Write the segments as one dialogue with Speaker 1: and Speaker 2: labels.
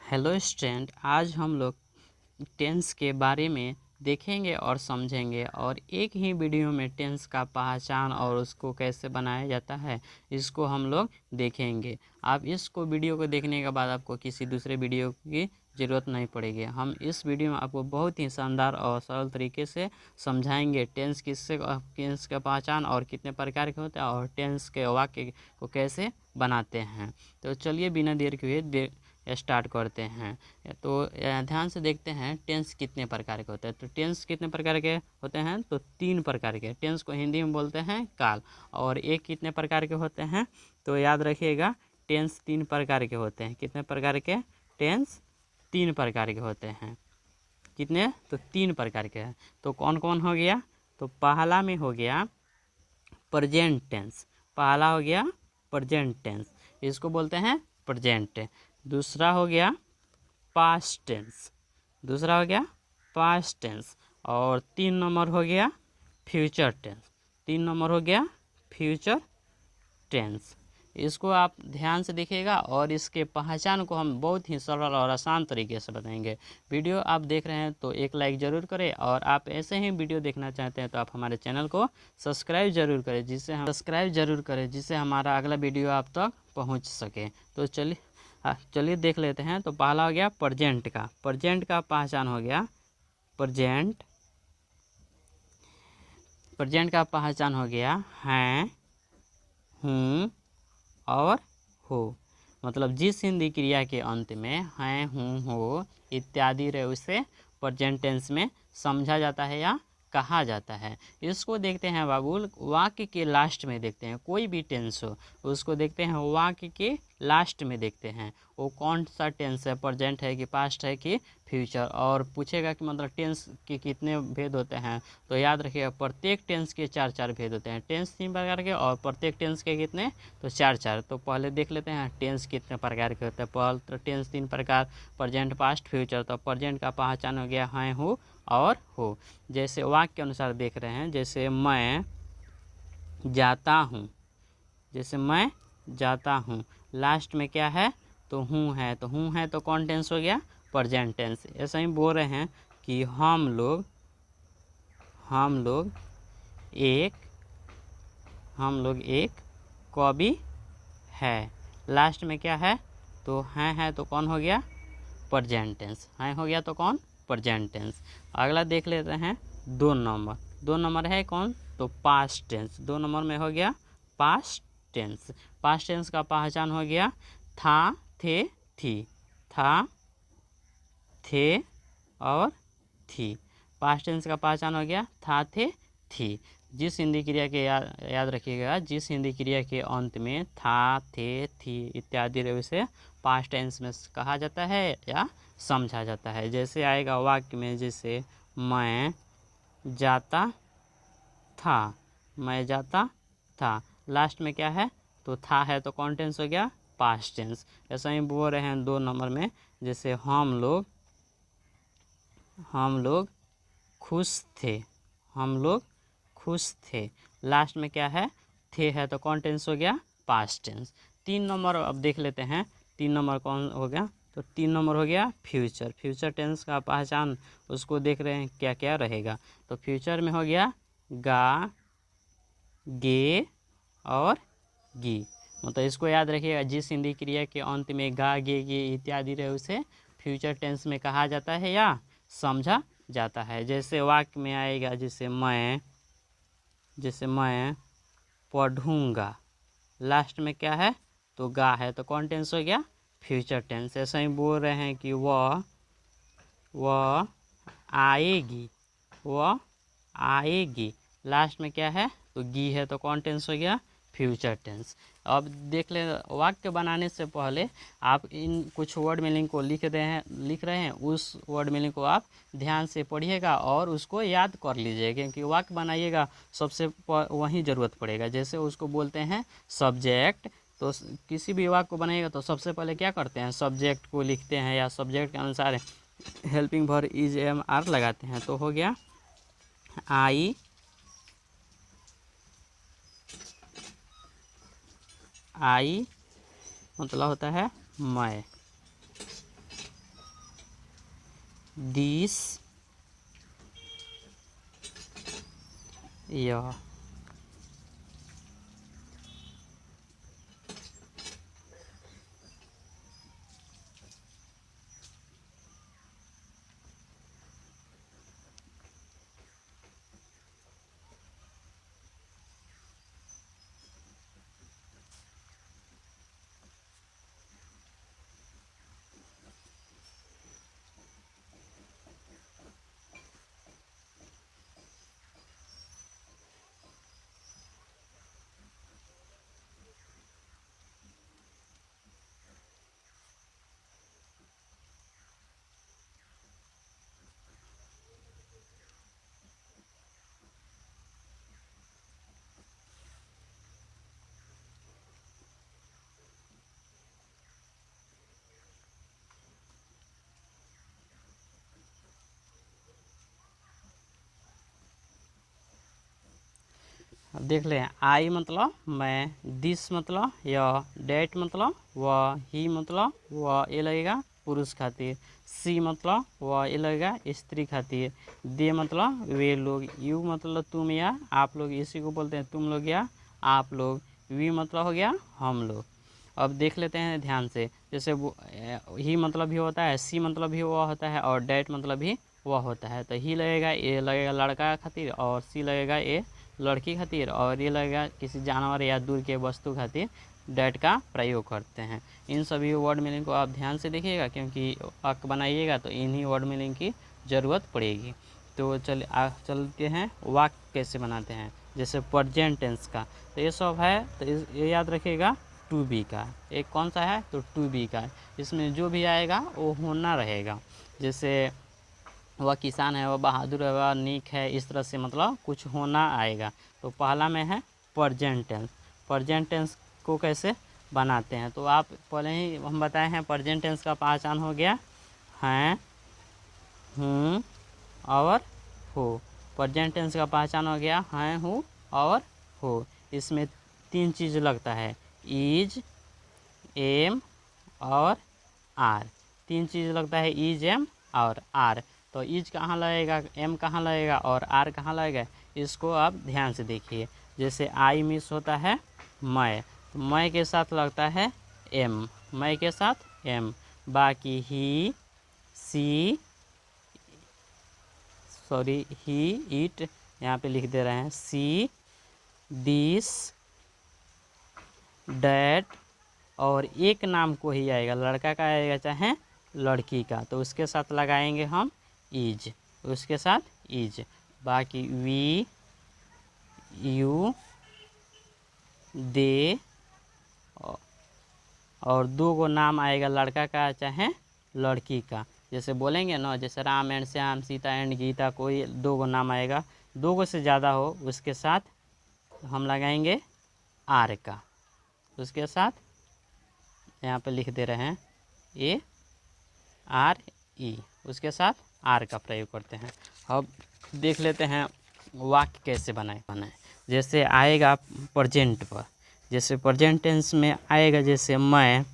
Speaker 1: Hello student, आज हम लोग टेंस के बारे में देखेंगे और समझेंगे और एक ही वीडियो में टेंस का पहचान और उसको कैसे बनाया जाता है इसको हम लोग देखेंगे। आप इसको वीडियो को देखने के बाद आपको किसी दूसरे वीडियो की ज़रूरत नहीं पड़ेगी। हम इस वीडियो में आपको बहुत ही शानदार और सरल तरीके से समझाएंगे टेंस टेंस का पहचान और कितने प्रकार के होते हैं और टेंस के वाक्य को कैसे बनाते हैं। तो चलिए बिना देर के स्टार्ट करते हैं। तो ध्यान से देखते हैं टेंस कितने प्रकार के होते हैं। तो टेंस कितने प्रकार के होते हैं? तो 3 प्रकार के। टेंस को हिंदी में बोलते हैं काल। और एक कितने प्रकार के होते हैं? तो याद रखिएगा, टेंस 3 प्रकार के होते हैं। कितने प्रकार के? टेंस 3 प्रकार के होते हैं। कितने? तो 3 प्रकार के हैं। तो कौन कौन हो गया? तो पहला में हो गया प्रेजेंट टेंस। पहला हो गया प्रेजेंट टेंस, इसको बोलते हैं प्रेजेंट। दूसरा हो गया पास्ट टेंस। दूसरा हो गया पास्ट टेंस। और 3 नंबर हो गया फ्यूचर टेंस। 3 नंबर हो गया फ्यूचर टेंस। इसको आप ध्यान से देखिएगा और इसके पहचान को हम बहुत ही सरल और आसान तरीके से बताएंगे। वीडियो आप देख रहे हैं तो एक लाइक ज़रूर करें और आप ऐसे ही वीडियो देखना चाहते हैं तो आप हमारे चैनल को सब्सक्राइब ज़रूर करें जिससे हमारा अगला वीडियो आप तक पहुंच सके। तो चलिए देख लेते हैं। तो पहला हो गया प्रेजेंट का पहचान हो गया प्रेजेंट का पहचान हो गया हैं, हूँ और हो। मतलब जिस हिंदी क्रिया के अंत में हैं, हूँ, हो इत्यादि रहे उसे प्रेजेंट टेंस में समझा जाता है या कहा जाता है। इसको देखते हैं बाबू, वाक्य के लास्ट में देखते हैं। कोई भी टेंस हो उसको देखते हैं वाक्य के लास्ट में देखते हैं वो कौन सा टेंस है, प्रेजेंट है कि पास्ट है कि फ्यूचर। और पूछेगा कि मतलब टेंस के कितने भेद होते हैं। तो याद रखिएगा प्रत्येक टेंस के 4 भेद होते हैं। टेंस 3 प्रकार के और प्रत्येक टेंस के कितने? तो 4। तो पहले देख लेते हैं टेंस कितने प्रकार के होते हैं। पहले तो टेंस 3 प्रकार, प्रेजेंट, पास्ट, फ्यूचर। तो प्रेजेंट का पहचान हो गया हैं, हूँ और हो। जैसे वाक्य के अनुसार देख रहे हैं, जैसे मैं जाता हूँ। जैसे मैं जाता हूँ, लास्ट में क्या है? तो हूँ है। तो हूँ है तो कौन टेंस हो गया? Present tense. ऐसा ही बोल रहे हैं कि हम लोग एक कवि है। लास्ट में क्या है? तो है तो कौन हो गया? Present tense. है हो गया तो कौन? Present tense. अगला देख लेते हैं 2 नंबर है कौन? तो पास्ट टेंस। 2 नंबर में हो गया पास्ट टेंस। पास्ट टेंस का पहचान हो गया था, थे, थी। था, थे और थी। पास्ट टेंस का पहचान हो गया था, थे, थी। जिस हिंदी क्रिया के याद रखिएगा, जिस हिंदी क्रिया के अंत में था, थे, थी इत्यादि रहे उसे पास्ट टेंस में कहा जाता है या समझा जाता है। जैसे आएगा वाक्य में, जैसे मैं जाता था। मैं जाता था, लास्ट में क्या है? तो था है तो कौन टेंस हो गया? Past tense. ऐसा ही बोल रहे हैं 2 नंबर में, जैसे हम लोग खुश थे। हम लोग खुश थे, लास्ट में क्या है? थे है तो कौन टेंस हो गया? Past tense. 3 नंबर अब देख लेते हैं। 3 नंबर कौन हो गया? तो 3 नंबर हो गया फ्यूचर। फ्यूचर टेंस का पहचान उसको देख रहे हैं क्या क्या रहेगा। तो फ्यूचर में हो गया गा, गे और गी। मतलब इसको याद रखिएगा, जिस हिंदी क्रिया के अंत में गा, गे, गे इत्यादि रहे उसे फ्यूचर टेंस में कहा जाता है या समझा जाता है। जैसे वाक्य में आएगा, जैसे मैं पढ़ूंगा, लास्ट में क्या है? तो गा है तो कौन टेंस हो गया? Future tense. ऐसा ही बोल रहे हैं कि वह आएगी, लास्ट में क्या है? तो गी है तो कौन टेंस हो गया? Future tense. अब देख ले, वाक्य बनाने से पहले आप इन कुछ वर्ड मीनिंग को लिख रहे हैं उस वर्ड मीनिंग को आप ध्यान से पढ़िएगा और उसको याद कर लीजिएगा, क्योंकि वाक्य बनाइएगा सबसे वही ज़रूरत पड़ेगा। जैसे उसको बोलते हैं सब्जेक्ट। तो किसी भी वाक्य को बनाइएगा तो सबसे पहले क्या करते हैं? सब्जेक्ट को लिखते हैं या सब्जेक्ट के अनुसार helping verb is, am, are लगाते हैं। तो हो गया आई मतलब होता है मैं। दिस, यह। अब देख ले, आई मतलब मैं, दिस मतलब यह, डेट मतलब वह, ही मतलब वह, ये लगेगा पुरुष खातिर, सी मतलब वह, ये लगेगा स्त्री खातिर, दे मतलब वे लोग, यू मतलब तुम या आप लोग, इसी को बोलते हैं तुम लोग या आप लोग, वी मतलब हो गया हम लोग। अब देख लेते हैं ध्यान से, जैसे ही मतलब भी होता है, सी मतलब भी वह होता है, और डेट मतलब भी वह होता है। तो ही लगेगा, ये लगेगा लड़का खातिर, और सी लगेगा ये लड़की खातिर, और ये लगेगा किसी जानवर या दूर के वस्तु खातिर डैट का प्रयोग करते हैं। इन सभी वर्ड मीनिंग को आप ध्यान से देखिएगा, क्योंकि वाक्य बनाइएगा तो इन्हीं वर्ड मीनिंग की ज़रूरत पड़ेगी। तो चलते हैं वाक्य कैसे बनाते हैं। जैसे प्रेजेंट टेंस का, तो ये सब है, तो ये याद रखिएगा टू बी का। एक कौन सा है, तो टू बी का। इसमें जो भी आएगा वो होना रहेगा। जैसे वह किसान है, वह बहादुर है, वह नीक है, इस तरह से मतलब कुछ होना आएगा। तो पहला में है प्रेजेंट टेंस। प्रेजेंट टेंस को कैसे बनाते हैं, तो आप पहले ही हम बताए हैं। प्रेजेंट टेंस का पहचान हो गया हैं, हूँ और हो। प्रेजेंट टेंस का पहचान हो गया हैं, हूँ और हो। इसमें तीन चीज़ लगता है, इज, एम और आर। तीन चीज़ लगता है, इज, एम और आर। तो इज कहाँ लगेगा, एम कहाँ लगेगा और आर कहाँ लगेगा, इसको आप ध्यान से देखिए। जैसे आई मिस होता है मैं, तो मैं के साथ लगता है एम, मैं के साथ एम। बाकी ही, सी, सॉरी ही, इट, यहाँ पे लिख दे रहे हैं, सी, दिस, डैट, और एक नाम को ही आएगा, लड़का का आएगा चाहे लड़की का, तो उसके साथ लगाएंगे हम इज, उसके साथ इज। बाकी वी, यू, दे, और दो गो नाम आएगा, लड़का का चाहे लड़की का। जैसे बोलेंगे ना, जैसे राम एंड श्याम, सीता एंड गीता, कोई दो गो नाम आएगा, दो गो से ज़्यादा हो उसके साथ हम लगाएंगे आर का, उसके साथ यहाँ पे लिख दे रहे हैं ए आर ई, उसके साथ आर का प्रयोग करते हैं। अब देख लेते हैं वाक्य कैसे बनाए। जैसे आएगा प्रेजेंट पर, जैसे प्रेजेंट टेंस में आएगा, जैसे मैं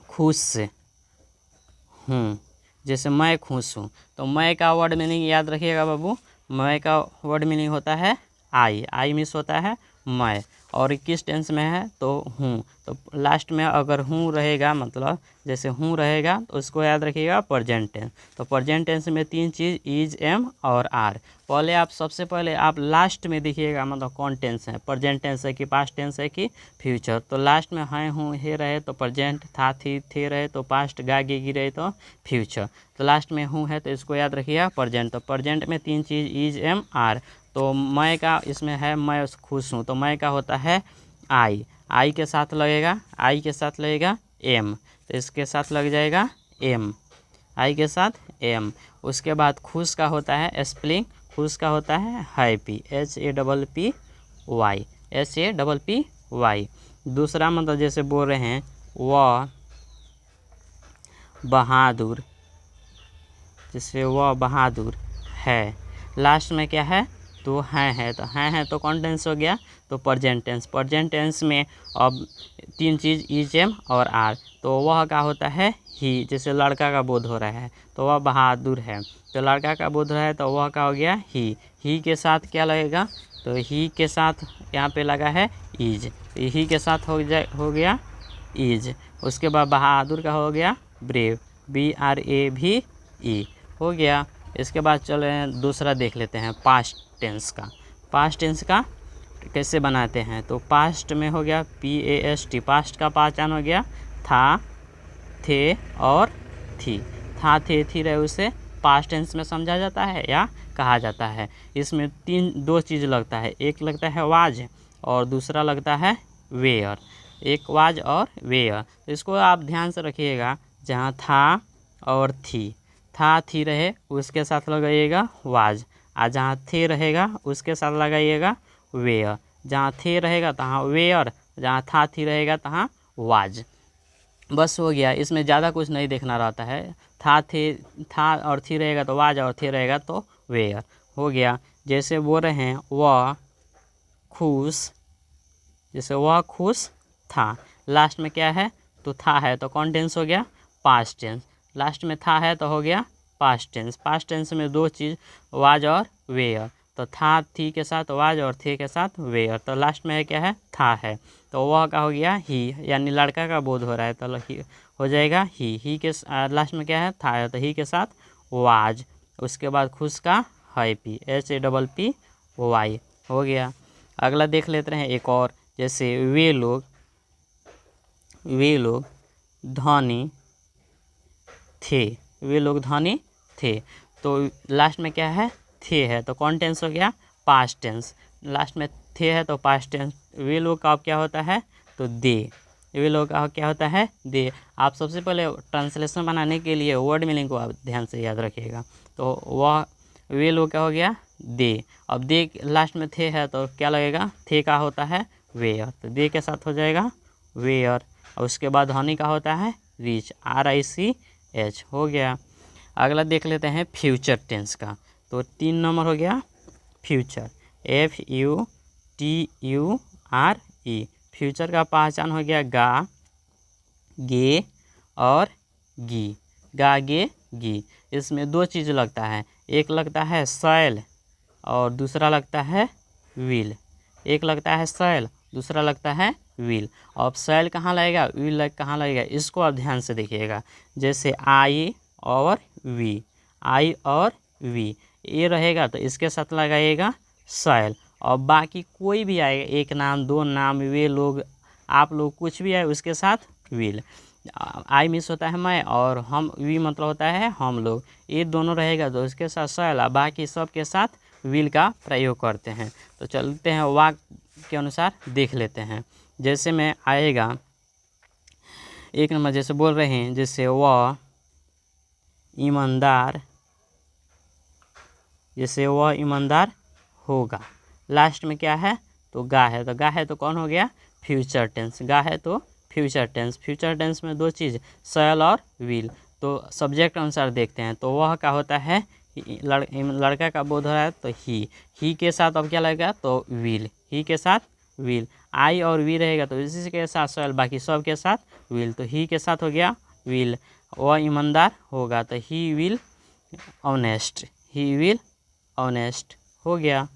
Speaker 1: खुश से हूँ, जैसे मैं खुश हूँ, तो मैं का वर्ड मीनिंग याद रखिएगा बाबू। मैं का वर्ड मीनिंग होता है आई मिस होता है मैं, और किस टेंस में है, तो हूँ। तो लास्ट में अगर हूँ रहेगा, मतलब जैसे हूँ रहेगा, तो उसको याद रखिएगा प्रेजेंट टेंस। तो प्रेजेंट टेंस में तीन चीज़, इज, एम और आर। पहले आप सबसे पहले आप लास्ट में देखिएगा, मतलब कौन टेंस है, प्रेजेंट टेंस है कि पास्ट टेंस है कि फ्यूचर। तो लास्ट में हैं, हूँ, हे रहे तो प्रेजेंट, था, थी, थे रहे तो पास्ट, गा, गे, गी रहे तो फ्यूचर। तो लास्ट में हूँ है, तो इसको याद रखिएगा प्रेजेंट। तो प्रेजेंट में तीन चीज़, इज, एम, आर। तो मैं का इसमें है, मैं खुश हूँ, तो मैं का होता है आई के साथ लगेगा, आई के साथ लगेगा एम, तो इसके साथ लग जाएगा एम, आई के साथ एम। उसके बाद खुश का होता है स्पेलिंग, खुश का होता है हैप्पी, HAPPY, HAPPY। दूसरा मतलब जैसे बोल रहे हैं वह बहादुर, जैसे वह बहादुर है, लास्ट में क्या है तो है तो कौन टेंस हो गया, तो प्रेजेंट टेंस। प्रेजेंट टेंस में अब 3 चीज़ इज, एम और आर। तो वह क्या होता है, ही। जैसे लड़का का बोध हो रहा है तो वह बहादुर है, तो लड़का का बोध हो रहा है तो वह क्या हो गया, ही के साथ क्या लगेगा, तो ही के साथ यहाँ पे लगा है इज, तो ही के साथ हो गया इज। उसके बाद बहादुर का हो गया ब्रेव, BRAVE हो गया। इसके बाद चले दूसरा देख लेते हैं पास्ट टेंस का। पास्ट टेंस का कैसे बनाते हैं, तो पास्ट में हो गया PAST। पास्ट का पहचान हो गया था, थे और थी। था, थे, थी रहे, उसे पास्ट टेंस में समझा जाता है या कहा जाता है। इसमें दो चीज़ लगता है, एक लगता है वाज और दूसरा लगता है वेयर। एक वाज और वेयर, तो इसको आप ध्यान से रखिएगा। जहाँ था और थी, था थी रहे उसके साथ लगाइएगा वाज, और जहाँ थे रहेगा उसके साथ लगाइएगा वेयर। जहाँ थे रहेगा तहाँ वेयर, जहाँ था थी रहेगा तहाँ वाज। बस हो गया, इसमें ज़्यादा कुछ नहीं देखना रहता है। था और थी रहेगा तो वाज, और थे रहेगा तो वेयर हो गया। जैसे बोल रहे हैं वह खुश, जैसे वह खुश था, लास्ट में क्या है, तो था है तो कौन टेंस हो गया, पास्ट टेंस। लास्ट में था है तो हो गया पास्ट टेंस। पास्ट टेंस में दो चीज़ वाज और वेयर, तो था थी के साथ वाज और थे के साथ वेयर। तो लास्ट में है क्या है, था है, तो वह का हो गया ही, यानी लड़का का बोध हो रहा है तो हो जाएगा ही के लास्ट में क्या है, था है, तो ही के साथ वाज। उसके बाद खुश का हैप्पी, HAPPY हो गया। अगला देख लेते हैं एक और, जैसे वे लोग धनी थे, वे लोग धनी थे, तो लास्ट में क्या है, थे है, तो कौन टेंस हो गया, पास्ट टेंस। लास्ट में थे है तो पास्ट टेंस। वे लोग का अब क्या होता है, तो दे। वे लोग का क्या होता है, दे। आप सबसे पहले ट्रांसलेशन बनाने के लिए वर्ड मीनिंग को आप ध्यान से याद रखिएगा। तो वह वे लोग क्या हो गया, दे। अब दे लास्ट में थे है तो क्या लगेगा, थे का होता है वेयर, तो दे के साथ हो जाएगा वेयर। और उसके बाद हनी का होता है रिच, RICH हो गया। अगला देख लेते हैं फ्यूचर टेंस का। तो 3 नंबर हो गया फ्यूचर, FUTURE। फ्यूचर का पहचान हो गया गा, गे और गी, गा गे गी। इसमें दो चीज़ लगता है, एक लगता है सैल और दूसरा लगता है विल। एक लगता है सैल, दूसरा लगता है विल। अब सैल कहाँ लगेगा, विल कहाँ लगेगा, इसको आप ध्यान से देखिएगा। जैसे आई और वी, आई और वी ये रहेगा तो इसके साथ लगाइएगा सैल। और बाकी कोई भी आएगा, एक नाम, दो नाम, वे लोग, आप लोग, कुछ भी आए उसके साथ विल। आई मिस होता है मैं, और हम, वी मतलब होता है हम लोग, ये दोनों रहेगा तो उसके साथ सैल, बाकी सब के साथ विल का प्रयोग करते हैं। तो चलते हैं वाक्य के अनुसार देख लेते हैं। जैसे में आएगा 1 नंबर, जैसे बोल रहे हैं, जैसे वह ईमानदार, जैसे वह ईमानदार होगा। लास्ट में क्या है, तो गा है, तो गा है तो कौन हो गया, फ्यूचर टेंस। गा है तो फ्यूचर टेंस। फ्यूचर टेंस में दो चीज़ शैल और विल। तो सब्जेक्ट अनुसार देखते हैं, तो वह का होता है लड़का का बोध हो रहा है तो ही के साथ अब क्या लगेगा, तो विल, ही के साथ विल। आई और वी रहेगा तो इसी के साथ शैल, बाकी सब के साथ विल। तो ही के साथ हो गया विल। वह ईमानदार होगा तो he will honest, he will honest हो गया।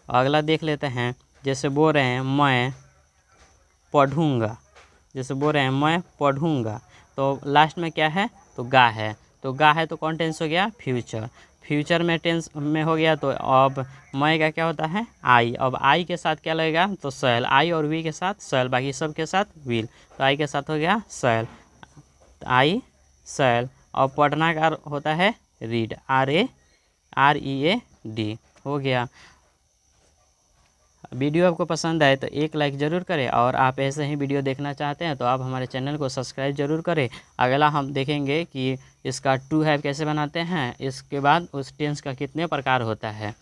Speaker 1: अगला देख लेते हैं, जैसे बोल रहे हैं मैं पढ़ूँगा, जैसे बोल रहे हैं मैं पढ़ूँगा, तो लास्ट में क्या है, तो गा है, तो गा है तो कौन टेंस हो गया, फ्यूचर। फ्यूचर में टेंस में हो गया, तो अब मैं का क्या होता है, आई। अब आई के साथ क्या लगेगा, तो शैल। आई और वी के साथ शैल, बाकी सब के साथ विल, तो आई के साथ हो गया शैल, आई शैल। और पढ़ना का होता है रीड, READ हो गया। वीडियो आपको पसंद आए तो एक लाइक ज़रूर करें, और आप ऐसे ही वीडियो देखना चाहते हैं तो आप हमारे चैनल को सब्सक्राइब ज़रूर करें। अगला हम देखेंगे कि इसका टू हैव कैसे बनाते हैं, इसके बाद उस टेंस का कितने प्रकार होता है।